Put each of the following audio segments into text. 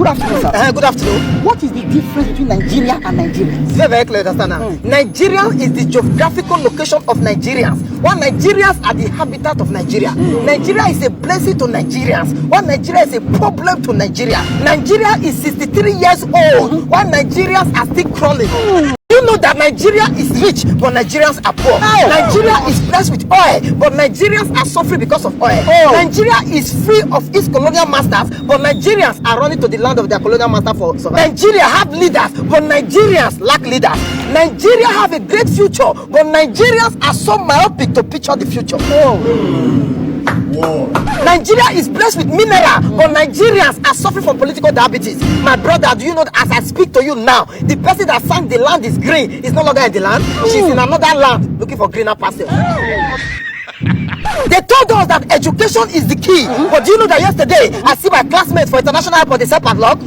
Good afternoon, sir. Good afternoon. What is the difference between Nigeria and Nigerians? Very, very clear, understand now. Nigeria is the geographical location of Nigerians. While Nigerians are the habitat of Nigeria. Nigeria is a blessing to Nigerians. While Nigeria is a problem to Nigeria. Nigeria is 63 years old. While Nigerians are still crawling. You know that Nigeria is rich, but Nigerians are poor. Nigeria is blessed with oil, but Nigerians are suffering because of oil. Nigeria is free of its colonial masters, but Nigerians are running to the land of their colonial master for survival. Nigeria have leaders, but Nigerians lack leaders. Nigeria have a great future, but Nigerians are so myopic to picture the future. Whoa. Nigeria is blessed with mineral, but Nigerians are suffering from political diabetes. My brother, do you know that as I speak to you now, the person that sang the land is green is no longer in the land? She's in another land looking for greener pastures. They told us that education is the key. But do you know that yesterday I see my classmates for international airport, they said padlock?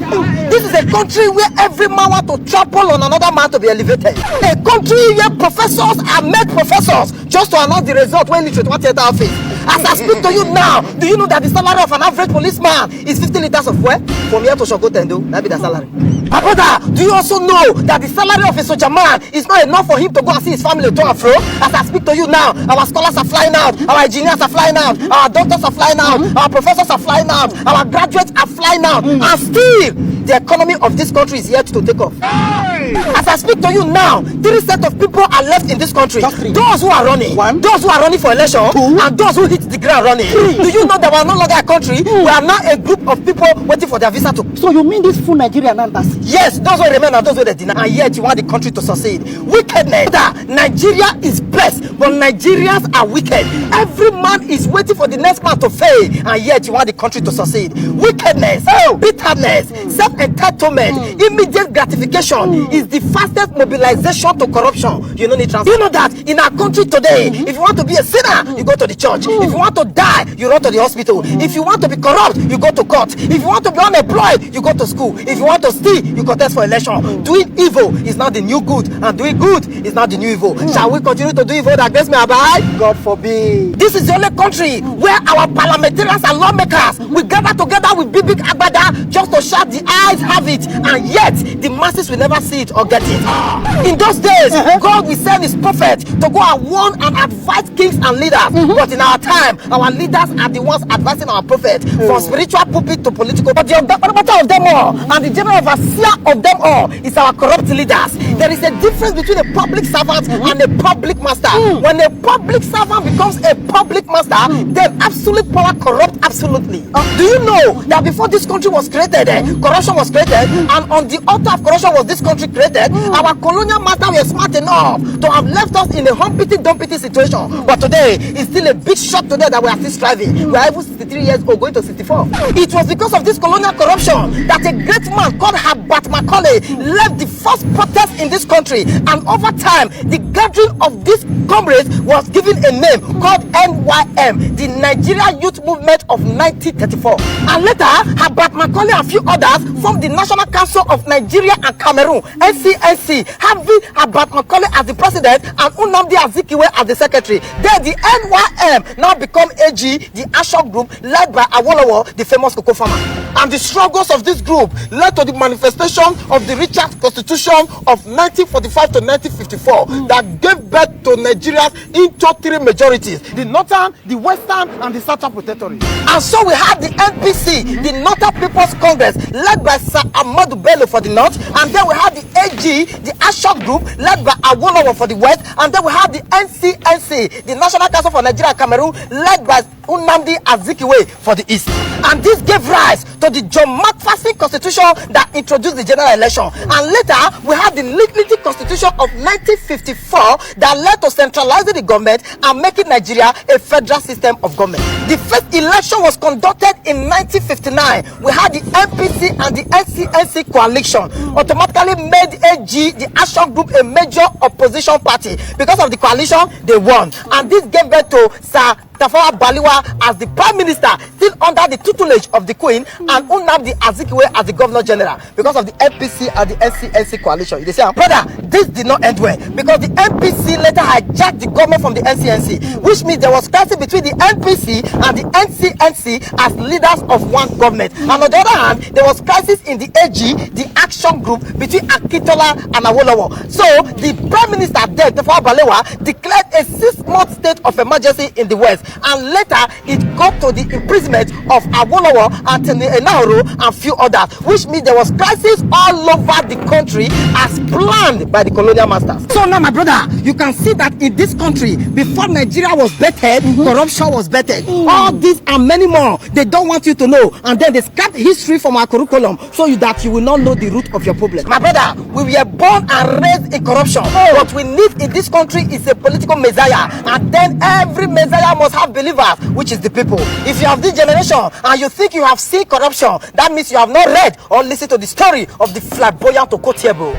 This is a country where every man wants to trample on another man to be elevated. A country where professors are made professors just to announce the result when literate one theater office. As I speak to you now, do you know that the salary of an average policeman is 50 liters of fuel? From here to Shogotendo, that be the salary. My brother, do you also know that the salary of a soldier man is not enough for him to go and see his family to and fro? As I speak to you now, our scholars are flying out, our engineers are flying out, our doctors are flying out, our professors are flying out, our graduates are flying out, and still the economy of this country is yet to take off. As I speak to you now, 3 sets of people are left in this country. Those who are running, those who are running for election, and those who hit the ground running. Do you know that we are no longer a country? We are now a group of people waiting for their visa to. So you mean this full Nigerian embassy? Yes, those who remain and those who they deny, and yet you want the country to succeed. Wickedness. Nigeria is blessed, but Nigerians are wicked. Every man is waiting for the next man to fail, and yet you want the country to succeed. Wickedness, bitterness, self-entitlement, immediate gratification is the fastest mobilization to corruption. You know, you know that in our country today, if you want to be a sinner, you go to the church. If you want to die, you run to the hospital. If you want to be corrupt, you go to court. If you want to be unemployed, you go to school. If you want to steal, you contest for election. Doing evil is not the new good, and doing good is not the new evil. Shall we continue to do evil that against me abide? God forbid. This is the only country where our parliamentarians and lawmakers we gather together with big agbada just to shout the eyes have it, and yet the masses will never see it or get it. In those days, God will send his prophet to go and warn and advise kings and leaders. But in our time, our leaders are the ones advising our prophet from spiritual pulpit to political. But the matter of them all and the general overseer of them all is our corrupt leaders. There is a difference between a public servant and a public master. When a public servant becomes a public master, then absolute power corrupts absolutely. Do you know that before this country was created, corruption was created, and on the altar of corruption was this country created? Our colonial master were smart enough to have left us in a humpity-dumpty situation. But today, it's still a big shock today that we are still striving. We are even 63 years old, going to 64. It was because of this colonial corruption that a great man called Herbert Macaulay led the first protest in this country. And over time, the gathering of these comrades was given a name called NYM, the Nigeria Youth Movement of 1934. And later, Herbert Macaulay and a few others formed the National Council of Nigeria and Cameroon, NCNC, having Herbert Macaulay as the president and Nnamdi Azikiwe as the secretary. Then the NYM now become AG, the Ashok group led by Awolowo, the famous cocoa farmer. And the struggles of this group led to the manifestation of the Richard Constitution of 1945 to 1954 that gave birth to Nigeria's into 3 majorities: the Northern, the Western, and the Southern Protectorate. And so we had the NPC, the Northern People's Congress, led by Sir Ahmadu Bello for the North, and then we had the AG, the Ashok group, led by Awolowo for the West, and then we had the NCNC, the National Council for Nigeria and Cameroon, led by Nnamdi Azikiwe for the East. And this gave rise to the John McPherson Constitution that introduced the general election. And later, we had the Lignity Constitution of 1954 that led to centralizing the government and making Nigeria a federal system of government. The first election was conducted in 1959. We had the NPC and the NCNC coalition automatically made AG, the Ashok group, a major opposition party. Because of the coalition, they won. And this gave birth to Sir Tafawa Balewa as the Prime Minister, still under the tutelage of the Queen, and Nnamdi Azikiwe as the Governor General, because of the NPC and the NCNC coalition. They say, brother, this did not end well, because the NPC later hijacked the government from the NCNC, which means there was crisis between the NPC and the NCNC as leaders of one government. And on the other hand, there was crisis in the AG, the action group between Akintola and Awolowo. So the Prime Minister then, Tafawa Balewa, declared a 6-month state of emergency in the West, and later it got to the imprisonment of Awolowo and Enahoro and few others, which means there was crisis all over the country as planned by the colonial masters. So now, my brother, you can see that in this country, before Nigeria was bettered, corruption was bettered. All this and many more, they don't want you to know, and then they scrap history from our curriculum so that you will not know the root of your problem. My brother, we were born and raised in corruption. What we need in this country is a political messiah, and then every messiah must have believers, which is the people. If you have this generation and you think you have seen corruption, that means you have not read or listened to the story of the flamboyant Okotiebo.